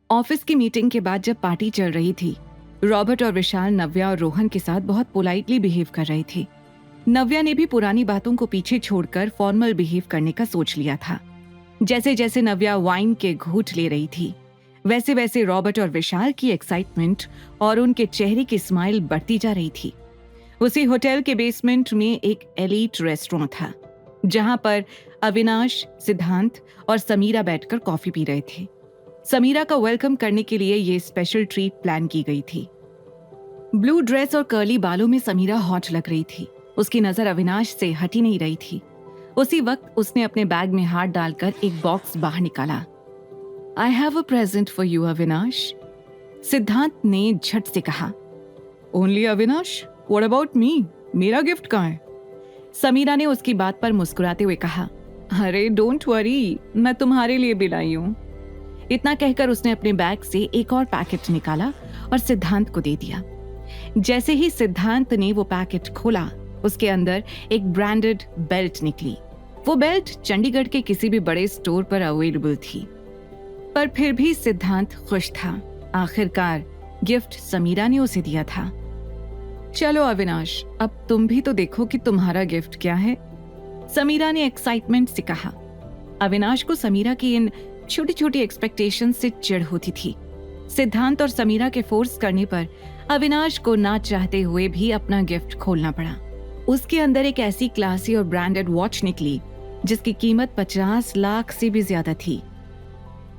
Office की meeting के बाद जब पार्टी चल रही थी, रॉबर्ट और विशाल नव्या और रोहन के साथ बहुत पोलाइटली बिहेव कर रही थी। नव्या ने भी पुरानी बातों को पीछे छोड़कर फॉर्मल बिहेव करने का सोच लिया था। जैसे जैसे नव्या वाइन के घूंट ले रही थी, वैसे वैसे रॉबर्ट और विशाल की एक्साइटमेंट और उनके चेहरे की स्माइल बढ़ती जा रही थी। उसी होटल के बेसमेंट में एक एलीट रेस्टोरेंट था, जहां पर अविनाश, सिद्धांत और समीरा बैठकर कॉफी पी रहे थे। समीरा का वेलकम करने के लिए ये स्पेशल ट्रीट प्लान की गई थी। ब्लू ड्रेस और कर्ली बालों में समीरा हॉट लग रही थी। उसकी नजर अविनाश से हटी नहीं रही थी। उसी वक्त उसने अपने बैग में हाथ डालकर एक बॉक्स बाहर निकाला। I have a present for you Avinash, सिद्धांत ने झट से कहा। Only Avinash, what about me? मेरा गिफ्ट कहाँ है? समीरा ने उसकी बात पर मुस्कुराते हुए कहा, अरे डोंट वरी, मैं तुम्हारे लिए भी लाई हूं। इतना कहकर उसने अपने बैग से एक और पैकेट निकाला और सिद्धांत को दे दिया। जैसे ही सिद्धांत ने वो पैकेट खोला, उसके अंदर एक ब्रांडेड बेल्ट निकली। वो बेल्ट चंडीगढ़ के किसी भी बड़े स्टोर पर अवेलेबल थी, पर फिर भी सिद्धांत खुश था। आखिरकार गिफ्ट समीरा ने उसे दिया था। चलो अविनाश, अब तुम भी तो देखो कि तुम्हारा गिफ्ट क्या है, समीरा ने एक्साइटमेंट से कहा। अविनाश को समीरा की इन छोटी छोटी एक्सपेक्टेशन से चिढ़ होती थी। सिद्धांत और समीरा के फोर्स करने पर अविनाश को ना चाहते हुए भी अपना गिफ्ट खोलना पड़ा। उसके अंदर एक ऐसी क्लासी और ब्रांडेड वॉच निकली जिसकी कीमत 50 लाख से भी ज्यादा थी।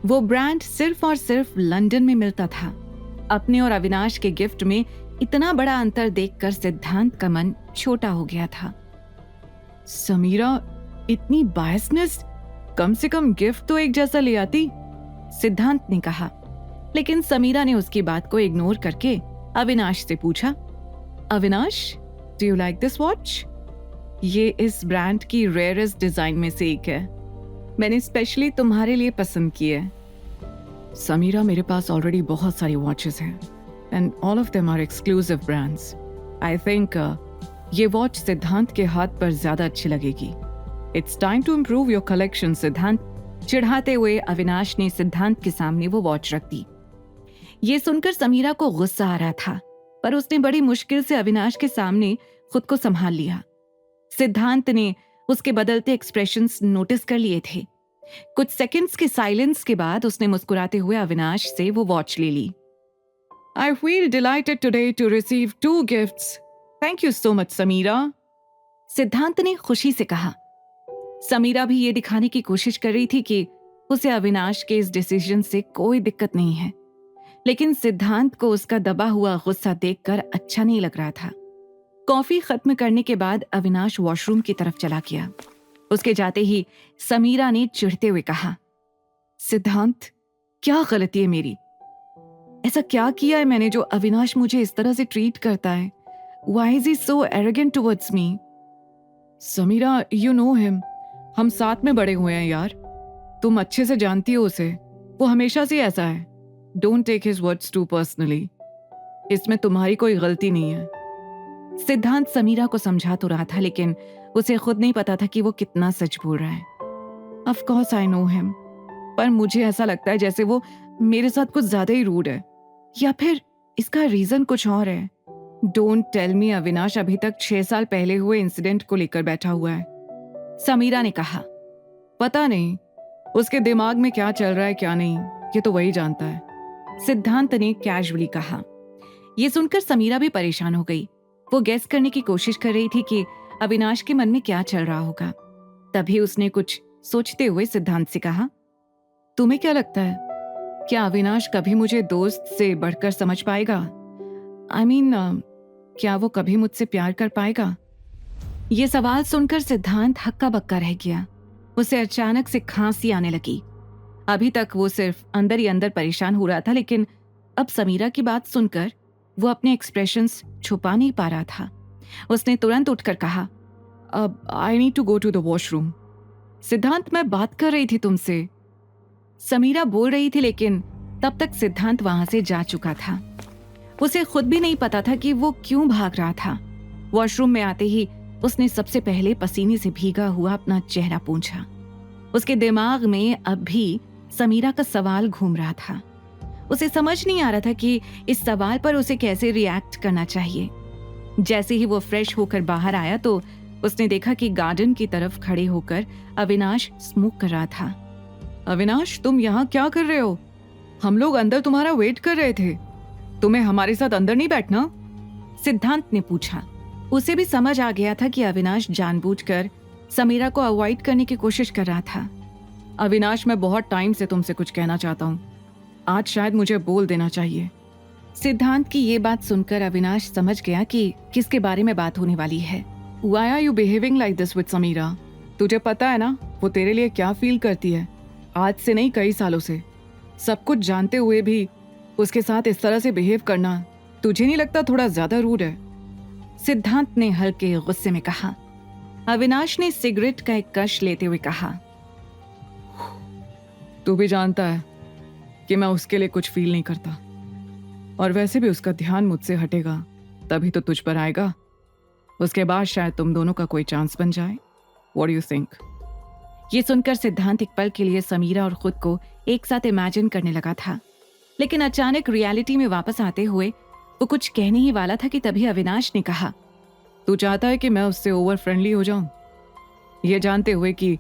वो ब्रांड सिर्फ और सिर्फ लंदन में मिलता था। अपने और अविनाश के गिफ्ट में इतना बड़ा अंतर देखकर सिद्धांत का मन छोटा हो गया था। समीरा, इतनी बायसनेस, कम से कम गिफ्ट तो एक जैसा ले आती, सिद्धांत ने कहा। लेकिन समीरा ने उसकी बात को इग्नोर करके अविनाश से पूछा, Avinash, do you like this watch? ये इस ब्रांड की रेयरेस्ट डिजाइन में से एक है। मैंने स्पेशली तुम्हारे लिए पसंद की है। समीरा, मेरे पास ऑलरेडी बहुत सारी वॉचेस हैं and all of them are exclusive brands. I think ये वॉच सिद्धांत के हाथ पर ज्यादा अच्छी लगेगी। It's time to improve your collection, Siddhant. चिढ़ाते हुए अविनाश ने सिद्धांत के सामने वो वॉच रख दी। ये सुनकर समीरा को गुस्सा आ रहा था, पर उसने बड़ी मुश्किल से अविनाश के सामने खुद को संभाल लिया। सिद्धांत ने उसके बदलते एक्सप्रेशंस नोटिस कर लिए थे। कुछ सेकंड्स के साइलेंस के बाद उसने मुस्कुराते हुए अविनाश से वो वॉच ले ली। I feel delighted today to receive 2 gifts. Thank you so much Sameera, Siddhant ने खुशी से कहा। समीरा भी ये दिखाने की कोशिश कर रही थी कि उसे अविनाश के इस डिसीजन से कोई दिक्कत नहीं है, लेकिन सिद्धांत को उसका दबा हुआ गुस्सा देखकर अच्छा नहीं लग रहा था। कॉफी खत्म करने के बाद अविनाश वॉशरूम की तरफ चला गया। उसके जाते ही समीरा ने चिढ़ते हुए कहा, सिद्धांत, क्या गलती है मेरी? ऐसा क्या किया है मैंने जो अविनाश मुझे इस तरह से ट्रीट करता है? Why is he so arrogant towards me? Samira, you know him. हम साथ में बड़े हुए हैं यार। तुम अच्छे से जानती हो उसे। वो हमेशा से ऐसा है। Don't take his words too personally. इसमें तुम्हारी कोई गलती नहीं है। सिद्धांत समीरा को समझा तो रहा था, लेकिन उसे खुद नहीं पता था कि वो कितना सच बोल रहा है। Of course I know him. पर मुझे ऐसा लगता है जैसे वो मेरे साथ कुछ ज्यादा ही रूड है, या फिर इसका रीजन कुछ और है। डोंट टेल मी अविनाश अभी तक 6 साल पहले हुए इंसिडेंट को लेकर बैठा हुआ है, समीरा ने कहा। पता नहीं उसके दिमाग में क्या चल रहा है क्या नहीं, ये तो वही जानता है, सिद्धांत ने कैजुअली कहा। यह सुनकर समीरा भी परेशान हो गई। वो गेस करने की कोशिश कर रही थी कि अविनाश के मन में क्या चल रहा होगा। तभी उसने कुछ सोचते हुए सिद्धांत से कहा, तुम्हें क्या लगता है, क्या अविनाश कभी मुझे दोस्त से बढ़कर समझ पाएगा? I mean, क्या वो कभी मुझसे प्यार कर पाएगा? ये सवाल सुनकर सिद्धांत हक्का बक्का रह गया। उसे अचानक से खांसी आने लगी। अभी तक वो सिर्फ अंदर ही अंदर परेशान हो रहा था, लेकिन अब समीरा की बात सुनकर वो अपने एक्सप्रेशंस छुपा नहीं पा रहा था। उसने तुरंत उठकर कहा, अब I need to go to the washroom. Siddhant, मैं बात कर रही थी तुमसे, समीरा बोल रही थी, लेकिन तब तक सिद्धांत वहां से जा चुका था। उसे खुद भी नहीं पता था कि वो क्यों भाग रहा था। वॉशरूम में आते ही उसने सबसे पहले पसीने से भीगा हुआ अपना चेहरा पोंछा। उसके दिमाग में अब भी समीरा का सवाल घूम रहा था। उसे समझ नहीं आ रहा था कि इस सवाल पर उसे कैसे रिएक्ट करना चाहिए। जैसे ही वो फ्रेश होकर बाहर आया तो उसने देखा कि गार्डन की तरफ खड़े होकर अविनाश स्मोक कर रहा था। अविनाश, तुम यहाँ क्या कर रहे हो? हम लोग अंदर तुम्हारा वेट कर रहे थे। तुम्हें हमारे साथ अंदर नहीं बैठना? सिद्धांत ने पूछा। उसे भी समझ आ गया था कि अविनाश जानबूझकर समीरा को अवॉइड करने की कोशिश कर रहा था। अविनाश, मैं बहुत टाइम से तुमसे कुछ कहना चाहता हूँ। आज शायद मुझे बोल देना चाहिए। सिद्धांत की ये बात सुनकर अविनाश समझ गया कि किसके बारे में बात होने वाली है। Why are you behaving like this with Samira? तुझे पता है ना वो तेरे लिए क्या फील करती है? आज से नहीं, कई सालों से। सब कुछ जानते हुए भी उसके साथ इस तरह से बिहेव करना तुझे नहीं लगता थोड़ा ज्यादा रूड है? सिद्धांत ने हल्के गुस्से में कहा। अविनाश ने सिगरेट का एक कश लेते हुए कहा, तू भी जानता है कि मैं उसके लिए कुछ फील नहीं करता, और वैसे भी उसका ध्यान मुझसे हटेगा तभी तो तुझ पर आएगा। उसके बाद शायद तुम दोनों का कोई चांस बन जाए। What do you think? ये सुनकर सिद्धांत एक पल के लिए समीरा और खुद को एक साथ इमेजिन करने लगा था, लेकिन अचानक रियलिटी में वापस आते हुए वो कुछ कहने ही वाला था कि तभी अविनाश ने कहा, तू चाहता है कि मैं उससे ओवर फ्रेंडली हो जाऊं, ये जानते हुए कि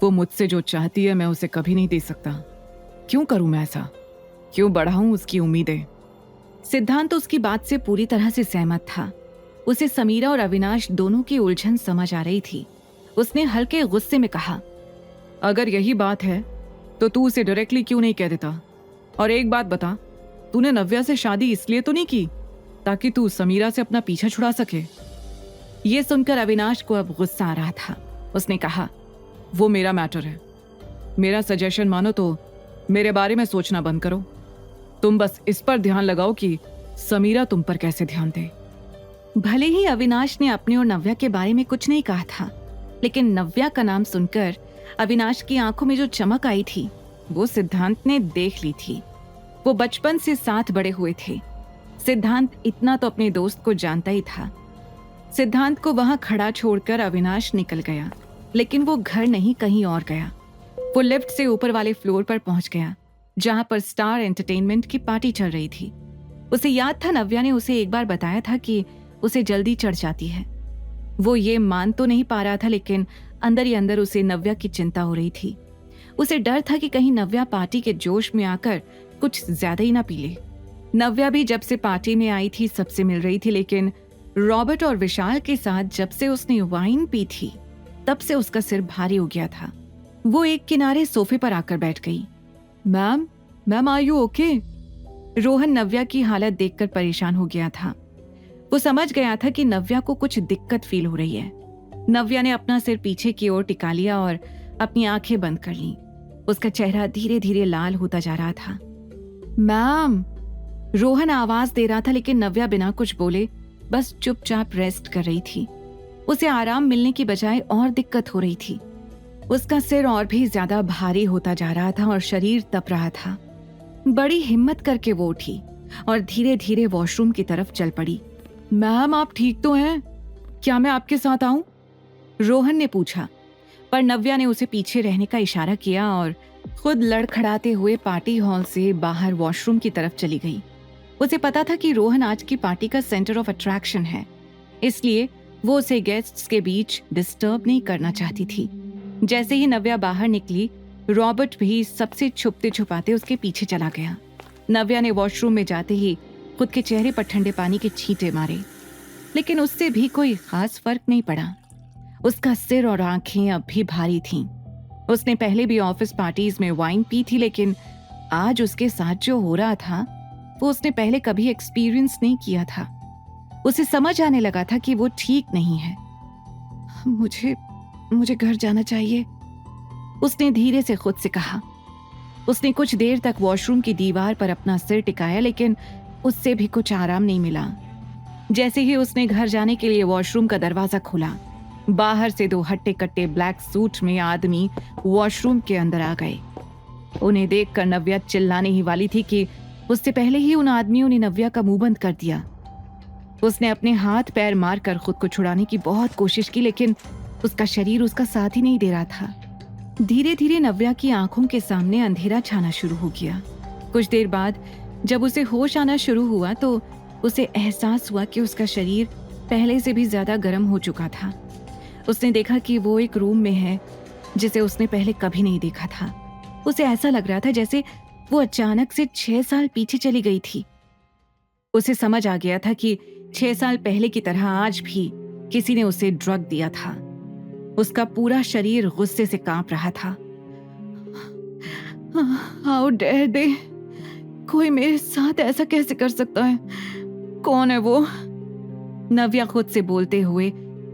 वो मुझसे जो चाहती है मैं उसे कभी नहीं दे सकता। क्यों करूं मैं ऐसा? क्यों बढ़ाऊं उसकी उम्मीदें? सिद्धांत तो उसकी बात से पूरी तरह से सहमत था। उसे समीरा और अविनाश दोनों की उलझन समझ आ रही थी। उसने हल्के गुस्से में कहा, अगर यही बात है तो तू उसे डायरेक्टली क्यों नहीं कह देता? और एक बात बता, तूने नव्या से शादी इसलिए तो नहीं की ताकि तू समीरा से अपना पीछा छुड़ा सके? ये सुनकर अविनाश को अब गुस्सा आ रहा था। उसने कहा, वो मेरा मैटर है। मेरा सजेशन मानो तो मेरे बारे में सोचना बंद करो। तुम बस इस पर ध्यान लगाओ कि समीरा तुम पर कैसे ध्यान दे। भले ही अविनाश ने अपने और नव्या के बारे में कुछ नहीं कहा था, लेकिन नव्या का नाम सुनकर अविनाश की आंखों में जो चमक आई थी वो सिद्धांत ने देख ली थी। वो बचपन से साथ बड़े हुए थे। सिद्धांत इतना तो अपने दोस्त को जानता ही था। सिद्धांत को वहां खड़ा छोड़कर अविनाश निकल गया, लेकिन वो घर नहीं कहीं और गया। वो लिफ्ट से ऊपर वाले फ्लोर पर पहुंच गया जहां पर स्टार एंटरटेनमेंट की पार्टी चल रही थी। उसे याद था नव्या ने उसे एक बार बताया था कि उसे जल्दी चढ़ जाती है। वो ये मान तो नहीं पा रहा था, लेकिन अंदर ही अंदर उसे नव्या की चिंता हो रही थी। उसे डर था कि कहीं नव्या पार्टी के जोश में आकर कुछ ज्यादा ही ना पी ले। नव्या भी जब से पार्टी में आई थी सबसे मिल रही थी, लेकिन रॉबर्ट और विशाल के साथ जब से उसने वाइन पी थी तब से उसका सिर भारी हो गया था। वो एक किनारे सोफे पर आकर बैठ गई। Ma'am are you okay? Rohan Navya की हालत देखकर परेशान हो गया था। वो समझ गया था कि नव्या को कुछ दिक्कत फील हो रही है। नव्या ने अपना सिर पीछे की ओर टिका लिया और अपनी आंखें बंद कर लीं। उसका चेहरा धीरे धीरे लाल होता जा रहा था। मैम, रोहन आवाज दे रहा था, लेकिन नव्या बिना कुछ बोले बस चुपचाप रेस्ट कर रही थी। उसे आराम मिलने की बजाय और दिक्कत हो रही थी। उसका सिर और भी ज्यादा भारी होता जा रहा था और शरीर तप रहा था। बड़ी हिम्मत करके वो उठी और धीरे धीरे वॉशरूम की तरफ चल पड़ी। मैम, आप ठीक तो हैं? क्या मैं आपके साथ आऊं? रोहन ने पूछा, पर नव्या ने उसे पीछे रहने का इशारा किया और खुद लड़खड़ाते हुए पार्टी हॉल से बाहर वॉशरूम की तरफ चली गई। उसे पता था कि रोहन आज की पार्टी का सेंटर ऑफ अट्रैक्शन है, इसलिए वो उसे गेस्ट्स के बीच डिस्टर्ब नहीं करना चाहती थी। जैसे ही नव्या बाहर निकली, रॉबर्ट भी सबसे छुपते छुपाते उसके पीछे चला गया। नव्या ने वॉशरूम में जाते ही खुद के चेहरे पर ठंडे पानी के छींटे मारे, लेकिन उससे भी कोई खास फर्क नहीं पड़ा। उसका सिर और आंखें अब भी भारी थीं। उसने पहले भी ऑफिस पार्टीज में वाइन पी थी, लेकिन आज उसके साथ जो हो रहा था वो उसने पहले कभी एक्सपीरियंस नहीं किया था। उसे समझ आने लगा था कि वो ठीक नहीं है। मुझे घर जाना चाहिए, उसने धीरे से खुद से कहा। उसने कुछ देर तक वॉशरूम की दीवार पर अपना सिर टिकाया, लेकिन उससे भी कुछ आराम नहीं मिला। जैसे ही उसने घर जाने के लिए वॉशरूम का दरवाजा खोला, बाहर से दो हट्टे कट्टे ब्लैक सूट में आदमी वॉशरूम के अंदर आ गए। उन्हें देखकर नव्या चिल्लाने ही वाली थी कि उससे पहले ही उन आदमियों ने नव्या का मुंह बंद कर दिया। उसने अपने हाथ पैर मारकर खुद को छुड़ाने की बहुत कोशिश की, लेकिन उसका शरीर उसका साथ ही नहीं दे रहा था। धीरे धीरे नव्या की आंखों के सामने अंधेरा छाना शुरू हो गया। कुछ देर बाद जब उसे होश आना शुरू हुआ तो उसे एहसास हुआ कि उसका शरीर पहले से भी ज्यादा गर्म हो चुका था। उसने देखा कि वो एक रूम में है जिसे उसने पहले कभी नहीं देखा था। उसे ऐसा लग रहा था जैसे वो अचानक से 6 साल पीछे चली गई थी। उसे समझ आ गया था कि 6 साल पहले की तरह आज भी किसी ने उसे ड्रग दिया था। उसका पूरा शरीर गुस्से से कांप रहा था। हाउ डेयर दे, कोई मेरे साथ ऐसा कैसे कर सकता है? कौन है वो? नव्या खुद से बोलते हुए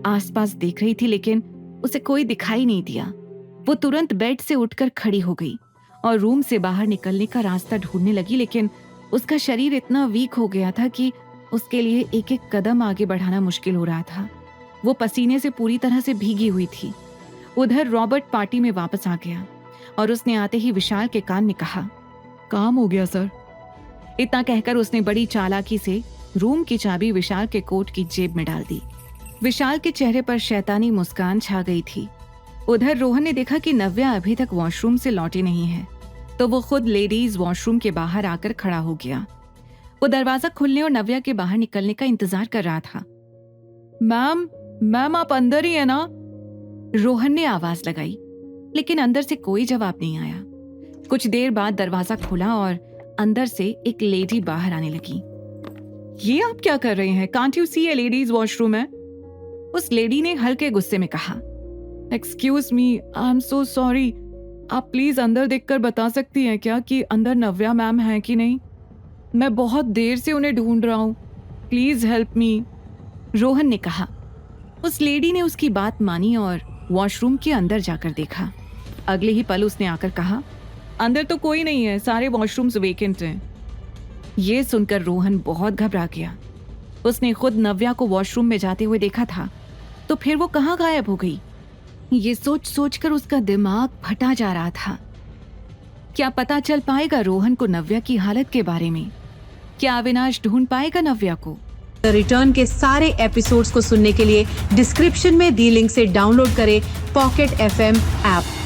आसपास देख रही थी, लेकिन उसे कोई दिखाई नहीं दिया। वो तुरंत बेड से उठकर खड़ी हो गई और रूम से बाहर निकलने का रास्ता ढूंढने लगी, लेकिन उसका शरीर इतना वीक हो गया था कि उसके लिए एक एक कदम आगे बढ़ाना मुश्किल हो रहा था। वो पसीने से पूरी तरह से भीगी हुई थी। उधर रॉबर्ट पार्टी में वापस आ गया और उसने आते ही विशाल के कान में कहा, काम हो गया सर। इतना कहकर उसने बड़ी चालाकी से रूम की चाबी विशाल के कोट की जेब में डाल दी। विशाल के चेहरे पर शैतानी मुस्कान छा गई थी। उधर रोहन ने देखा कि नव्या अभी तक वॉशरूम से लौटी नहीं है, तो वो खुद लेडीज वॉशरूम के बाहर आकर खड़ा हो गया। वो दरवाजा खुलने और नव्या के बाहर निकलने का इंतजार कर रहा था। मैम आप अंदर ही है ना? रोहन ने आवाज लगाई, लेकिन अंदर से कोई जवाब नहीं आया। कुछ देर बाद दरवाजा खुला और अंदर से एक लेडी बाहर आने लगी। ये आप क्या कर रहे हैं? Can't you see a ladies washroom है? उस लेडी ने हल्के गुस्से में कहा। Excuse me, I am so sorry. आप प्लीज अंदर देखकर बता सकती हैं क्या कि अंदर नव्या मैम है कि नहीं? मैं बहुत देर से उन्हें ढूंढ रहा हूँ, प्लीज हेल्प मी। रोहन ने कहा। उस लेडी ने उसकी बात मानी और वॉशरूम के अंदर जाकर देखा। अगले ही पल उसने आकर कहा, अंदर तो कोई नहीं है, सारे वॉशरूम्स वेकेंट हैं। ये सुनकर रोहन बहुत घबरा गया। उसने खुद नव्या को वॉशरूम में जाते हुए देखा था, तो फिर वो कहाँ गायब हो गई? ये सोच सोचकर उसका दिमाग फटा जा रहा था। क्या पता चल पाएगा रोहन को नव्या की हालत के बारे में? क्या अविनाश ढूंढ पाएगा नव्या को? द रिटर्न के सारे एपिसोड्स को सुनने के लिए डिस्क्रिप्शन में दी लिंक से डाउनलोड करें पॉकेट FM ऐप।